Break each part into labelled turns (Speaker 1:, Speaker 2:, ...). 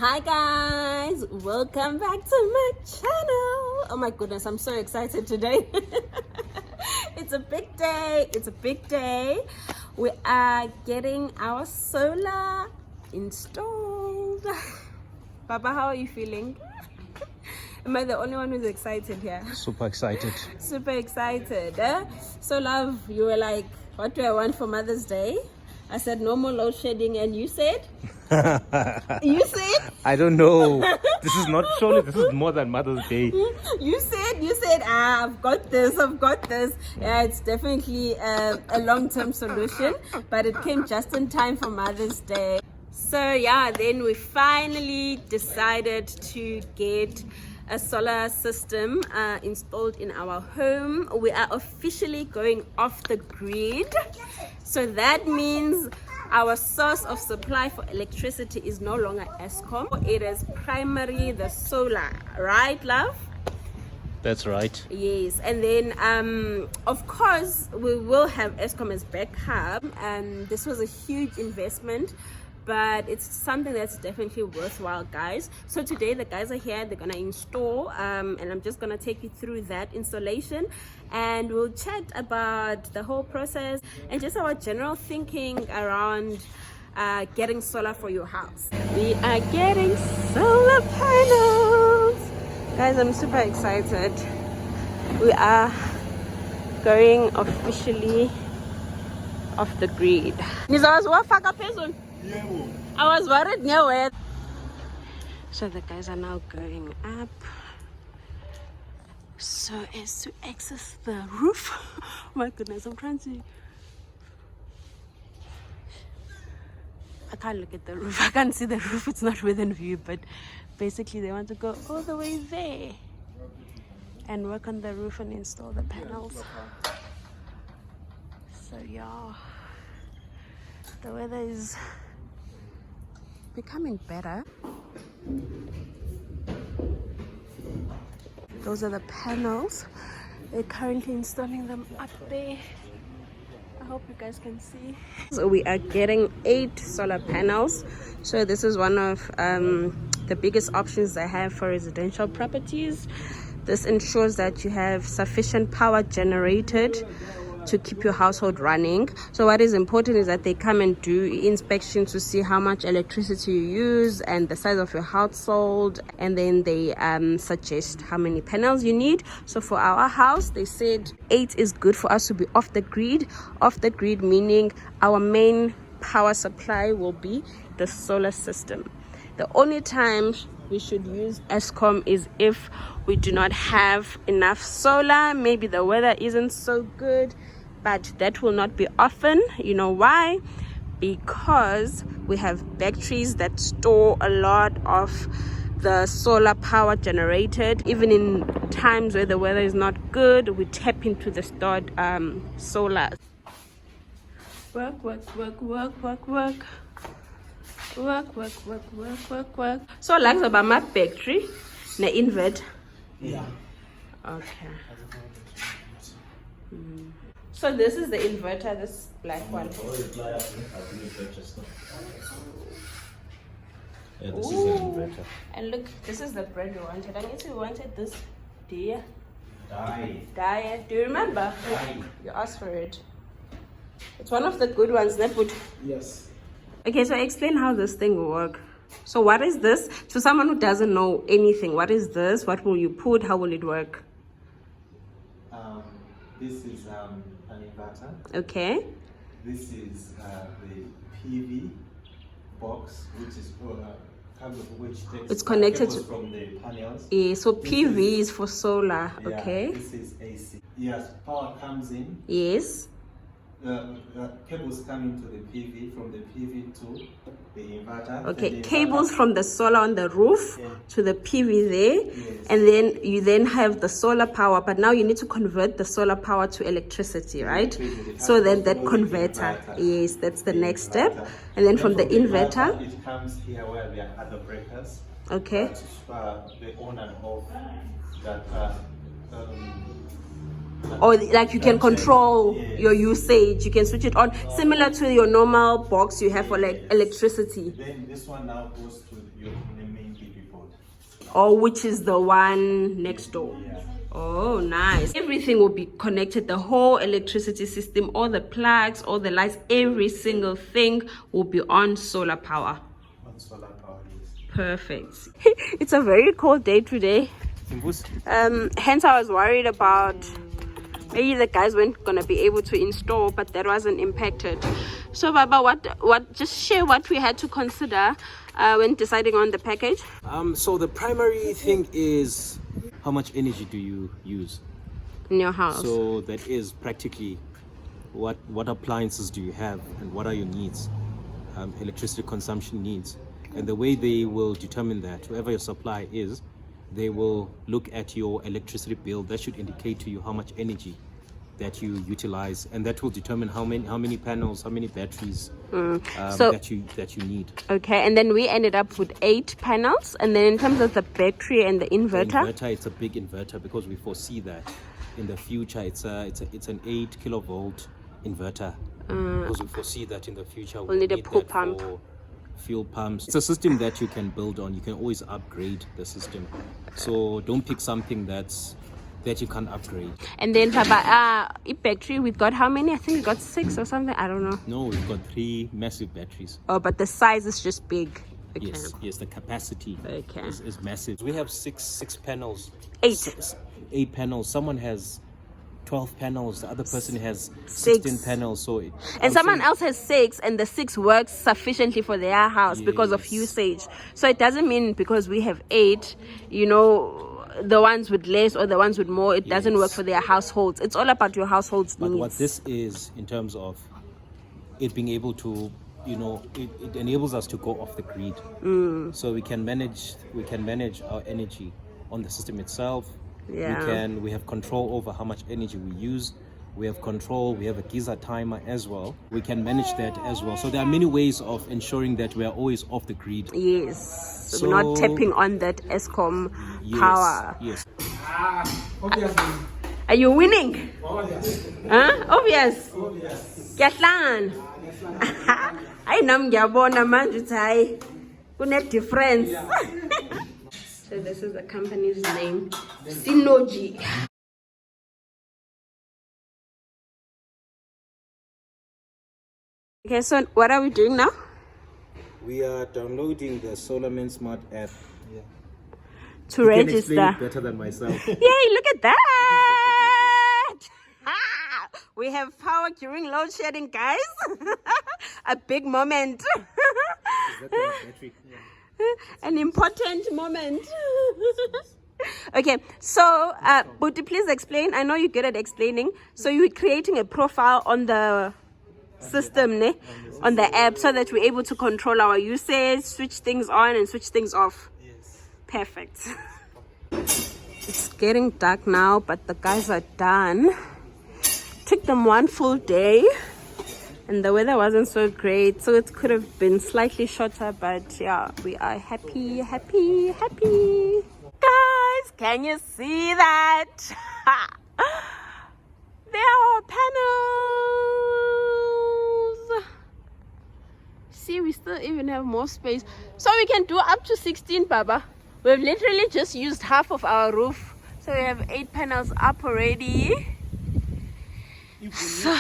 Speaker 1: Hi guys, welcome back to my channel. Oh my goodness, I'm so excited today. It's a big day. It's a big day. We are getting our solar installed. Papa, how are you feeling? Am I the only one who's excited here?
Speaker 2: Super excited.
Speaker 1: Super excited. So love, you were like, what do I want for Mother's Day? I said no more load shedding, and you said? You said?
Speaker 2: I don't know. This is not, surely this is more than Mother's Day.
Speaker 1: You said, I've got this. Yeah, it's definitely a long-term solution, but it came just in time for Mother's Day. So yeah, then we finally decided to get a solar system installed in our home. We are officially going off the grid. So that means our source of supply for electricity is no longer Eskom. It is primarily the solar, right, love?
Speaker 2: That's right.
Speaker 1: Yes, and then of course we will have Eskom as backup, and this was a huge investment, but it's something that's definitely worthwhile, guys. So today the guys are here, they're gonna install, and I'm just gonna take you through that installation, and we'll chat about the whole process and just our general thinking around getting solar for your house. We are getting solar panels, guys. I'm super excited. We are going officially off the grid. I was worried nowhere. So the guys are now going up so as to access the roof. Oh my goodness, I'm trying to. I can't look at the roof. I can't see the roof. It's not within view, but basically they want to go all the way there and work on the roof and install the panels. So yeah, the weather is becoming better. Those are the panels. They're currently installing them up there. I hope you guys can see. So we are getting 8 solar panels. So this is one of the biggest options they have for residential properties. This ensures that you have sufficient power generated to keep your household running. So what is important is that they come and do inspections to see how much electricity you use and the size of your household, and then they suggest how many panels you need. So for our house, they said 8 is good for us to be off the grid. Off the grid meaning our main power supply will be the solar system. The only time we should use Eskom is if we do not have enough solar, maybe the weather isn't so good, but that will not be often. You know why? Because we have batteries that store a lot of the solar power generated. Even in times where the weather is not good, we tap into the stored solar. Work. So like about my battery, the inverter.
Speaker 2: Yeah.
Speaker 1: Okay. So this is the inverter, this black one.
Speaker 2: Yeah, this is an inverter.
Speaker 1: And look, this is the bread we wanted. I guess we wanted this dia.
Speaker 2: Die.
Speaker 1: Do you remember?
Speaker 2: Die.
Speaker 1: You asked for it. It's one of the good ones, Neput.
Speaker 2: Yes.
Speaker 1: Okay, so explain how this thing will work. So what is this? To someone who doesn't know anything, what is this? What will you put? How will it work?
Speaker 3: This is an inverter.
Speaker 1: Okay.
Speaker 3: This is the PV box, which is takes
Speaker 1: It's connected
Speaker 3: cables from the panels.
Speaker 1: Yeah, so PV is for solar.
Speaker 3: Yeah,
Speaker 1: Okay.
Speaker 3: This is AC. Yes, power comes in.
Speaker 1: Yes.
Speaker 3: Cables come into the PV, from the PV to the inverter.
Speaker 1: Okay,
Speaker 3: the
Speaker 1: cables
Speaker 3: inverter,
Speaker 1: from the solar on the roof to the PV there,
Speaker 3: Yes.
Speaker 1: and then you then have the solar power, but now you need to convert the solar power to electricity, right? So then that converter, yes, that's the next step. And then from the inverter,
Speaker 3: it comes here where there are other breakers.
Speaker 1: okay.
Speaker 3: The on and off that
Speaker 1: Or like you can control your usage, you can switch it on, similar to your normal box you have for like electricity.
Speaker 3: Then this one now goes to your
Speaker 1: Oh, which is the one next door. Oh, nice. Everything will be connected. The whole electricity system, all the plugs, all the lights, every single thing will be on solar power.
Speaker 3: On solar power, yes.
Speaker 1: Perfect. It's a very cold day today. Hence I was worried about maybe the guys weren't gonna be able to install, but that wasn't impacted. So Baba, what just share what we had to consider when deciding on the package.
Speaker 2: So the primary thing is how much energy do you use
Speaker 1: In your house.
Speaker 2: so that is practically what appliances do you have and what are your needs, electricity consumption needs. And the way they will determine that, whoever your supply is, they will look at your electricity bill. That should indicate to you how much energy that you utilize, and that will determine how many panels, how many batteries
Speaker 1: So-
Speaker 2: that you need.
Speaker 1: Okay, and then we ended up with 8 panels, and then in terms of the battery and the
Speaker 2: The
Speaker 1: inverter.
Speaker 2: inverter, it's a big inverter because we foresee that in the future it's an 8 kilovolt inverter, because we foresee that in the future
Speaker 1: We'll need a pool
Speaker 2: that
Speaker 1: pump.
Speaker 2: for fuel pumps. It's a system that you can build on. You can always upgrade the system, so don't pick something that you can't upgrade.
Speaker 1: And then Baba, battery, we got how many? I think we got 6 or something. I don't know.
Speaker 2: No, we've got 3 massive batteries.
Speaker 1: Oh, but the size is just big. Okay.
Speaker 2: Yes, the capacity
Speaker 1: Okay.
Speaker 2: is massive. We have six panels.
Speaker 1: 8.
Speaker 2: 8 panels. Someone has 12 panels. The other person has
Speaker 1: 6.
Speaker 2: 16 panels. So
Speaker 1: And someone else has 6, and the 6 works sufficiently for their house because of
Speaker 2: Yes.
Speaker 1: usage. So it doesn't mean because we have 8, the ones with less or the ones with more, it doesn't work for their households. It's all about your household's
Speaker 2: But
Speaker 1: needs.
Speaker 2: what this is in terms of it being able to, it enables us to go off the grid. So we can manage our energy on the system itself.
Speaker 1: Yeah.
Speaker 2: We have control over how much energy we use. We have control. We have a geyser timer as well. We can manage that as well. So there are many ways of ensuring that we are always off the grid.
Speaker 1: Yes. So we're not
Speaker 2: So-
Speaker 1: tapping on that ESCOM
Speaker 2: Yes,
Speaker 1: power.
Speaker 2: yes.
Speaker 3: Obviously.
Speaker 1: Are you winning?
Speaker 3: Obvious.
Speaker 1: Huh? Obvious.
Speaker 3: Obvious.
Speaker 1: Kuyahlan. Hayi nami ngiyabona manje ukuthi hayi kune difference. So this is the company's name, Synergy. Okay, so what are we doing now?
Speaker 2: We are downloading the SolarMan Smart app.
Speaker 1: To
Speaker 2: You can
Speaker 1: register.
Speaker 2: explain it better than myself.
Speaker 1: Yay, look at that! Ah, we have power during load shedding, guys. A big moment. An important moment. Okay, so Buti, please explain. I know you're good at explaining. So you're creating a profile on the system, ne? On the app, so that we're able to control our usage, switch things on and switch things off.
Speaker 3: Yes.
Speaker 1: Perfect. It's getting dark now, but the guys are done. Took them one full day, and the weather wasn't so great, so it could have been slightly shorter, but yeah, we are happy. Guys, can you see that? There are panels. See, we still even have more space, so we can do up to 16, Baba. We've literally just used half of our roof, so we have 8 panels up already. So,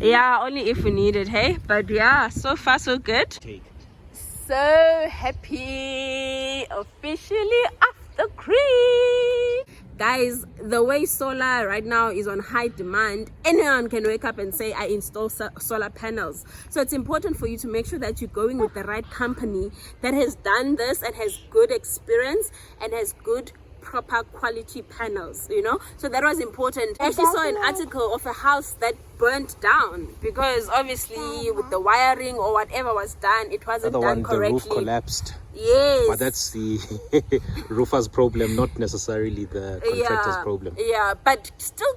Speaker 1: yeah, only if we need it, hey? But yeah, so far so good. So happy, officially off the grid. Guys, the way solar right now is on high demand, anyone can wake up and say, I install solar panels. So it's important for you to make sure that you're going with the right company that has done this and has good experience and has good proper quality panels, so that was important. I actually saw an article of a house that burnt down because obviously with the wiring or whatever was done, it wasn't done correctly.
Speaker 2: The roof collapsed.
Speaker 1: Yes,
Speaker 2: But that's the roofer's problem, not necessarily the contractor's problem.
Speaker 1: Yeah, but still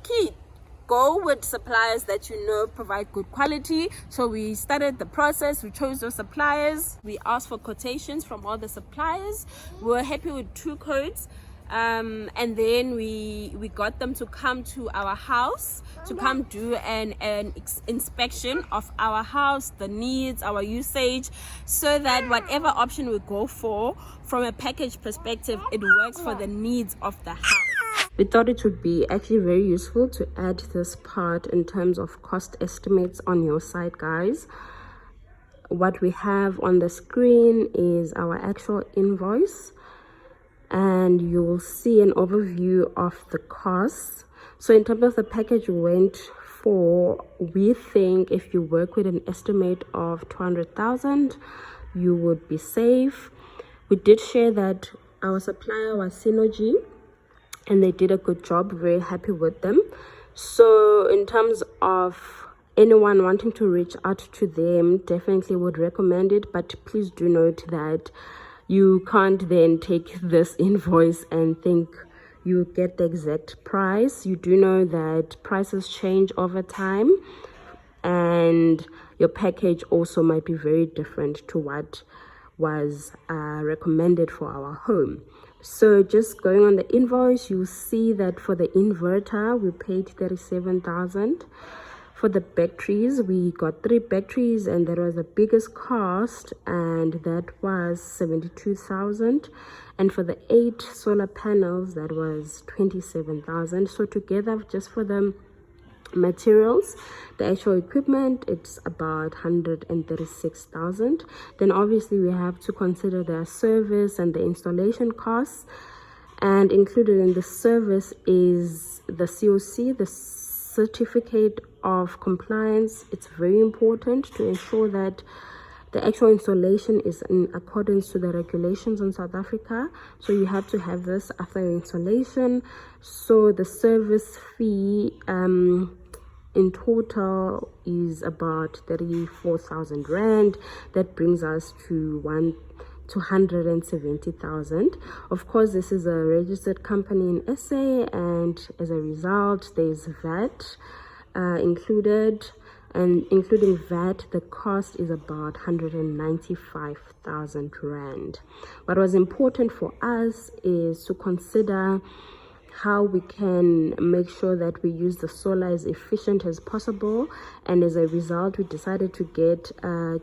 Speaker 1: go with suppliers that provide good quality. So we started the process. We chose those suppliers. We asked for quotations from all the suppliers. We were happy with 2 codes. and then we got them to come to our house to come do an inspection of our house, the needs, our usage, so that whatever option we go for from a package perspective, it works for the needs of the house. We thought it would be actually very useful to add this part in terms of cost estimates on your side, guys. What we have on the screen is our actual invoice, and you will see an overview of the costs. So in terms of the package we went for, we think if you work with an estimate of 200,000, you would be safe. We did share that our supplier was Synergy, and they did a good job. Very happy with them. So in terms of anyone wanting to reach out to them, definitely would recommend it, but please do note that you can't then take this invoice and think you get the exact price. You do know that prices change over time, and your package also might be very different to what was recommended for our home. So just going on the invoice, you see that for the inverter we paid 37,000. For the batteries, we got 3 batteries, and that was the biggest cost, and that was 72,000. And for the 8 solar panels, that was 27,000. So together, just for the materials, the actual equipment, it's about 136,000. Then obviously we have to consider the service and the installation costs, and included in the service is the COC, the certificate of compliance. It's very important to ensure that the actual installation is in accordance to the regulations in South Africa. So you have to have this after installation. So the service fee in total is about 34,000 rand. That brings us to 270,000. Of course, this is a registered company in SA, and as a result, there's VAT included, and including VAT, the cost is about 195,000 rand. What was important for us is to consider how we can make sure that we use the solar as efficient as possible, and as a result we decided to get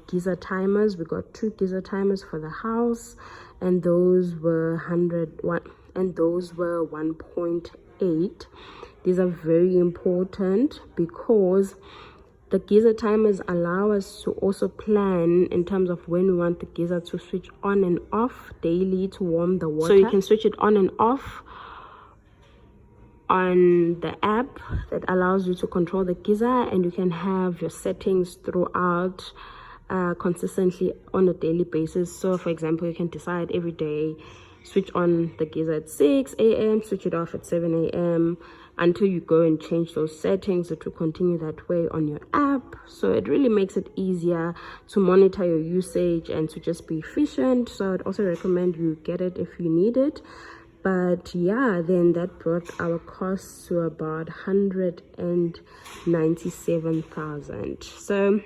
Speaker 1: geyser timers. We got 2 geyser timers for the house, and those were 1.8. These are very important because the geyser timers allow us to also plan in terms of when we want the geyser to switch on and off daily to warm the water. So you can switch it on and off on the app that allows you to control the geyser, and you can have your settings throughout consistently on a daily basis. So for example, you can decide every day, switch on the geyser at 6 a.m, switch it off at 7 a.m, until you go and change those settings. It will continue that way on your app. So it really makes it easier to monitor your usage and to just be efficient. So I'd also recommend you get it if you need it. But yeah, then that brought our costs to about 197,000. So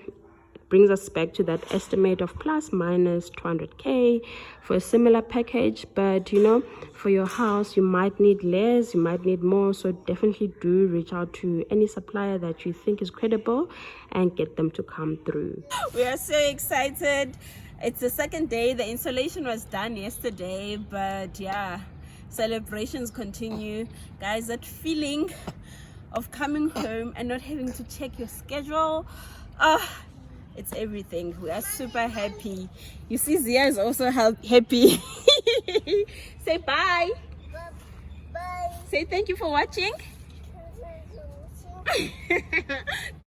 Speaker 1: it brings us back to that estimate of plus minus 200k for a similar package. But you know, for your house, you might need less, you might need more. So definitely do reach out to any supplier that you think is credible and get them to come through. We are so excited. It's the second day. The installation was done yesterday, but yeah, celebrations continue, guys. That feeling of coming home and not having to check your schedule, it's everything. We are super happy. You see, Zia is also happy. Say bye. Bye. Say thank you for watching.